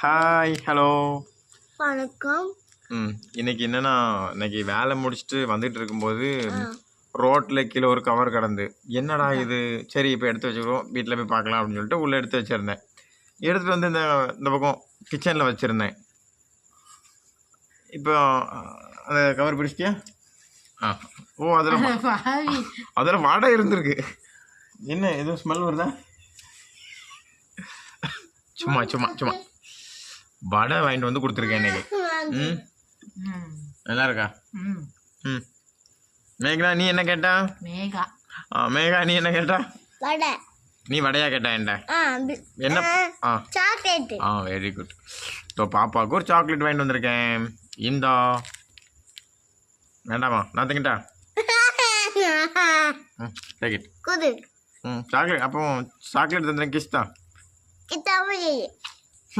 Hi hello வணக்கம். இன்னைக்கு என்னன்னா இன்னைக்கு வேலை முடிச்சுட்டு வந்துட்டு இருக்கும்போது ரோட்டில் கீழே ஒரு கவர் கிடந்து என்னடா இது சரி இப்போ எடுத்து வச்சுக்கிறோம் வீட்டில் போய் பார்க்கலாம் அப்படின்னு சொல்லிட்டு உள்ளே எடுத்து வச்சுருந்தேன். எடுத்துகிட்டு வந்து இந்த பக்கம் கிச்சனில் வச்சுருந்தேன். இப்போ அந்த கவர் பிடிச்சிட்டியா? ஓ அதில் வாடகை இருந்திருக்கு. என்ன எதுவும் ஸ்மெல் வருதா? சும்மா சும்மா சும்மா வடை வாங்கிட்டு வந்து கொடுத்துருக்கேன் இன்னைக்கு. நல்லா இருக்கா? மேகா நீ என்ன கேட்டா? மேகா நீ என்ன கேட்டா? வடை. நீ வடையா கேட்டா? என்ன? சாக்லேட். Very good. ஸோ பாப்பாவுக்கு ஒரு சாக்லேட் வாங்கிட்டு வந்திருக்கேன். இந்தா வேண்டாமா? நான் தங்கிட்டா குது. சாக்லேட் அப்போ சாக்லேட் தந்துடுறேன். கிஸ் தான்.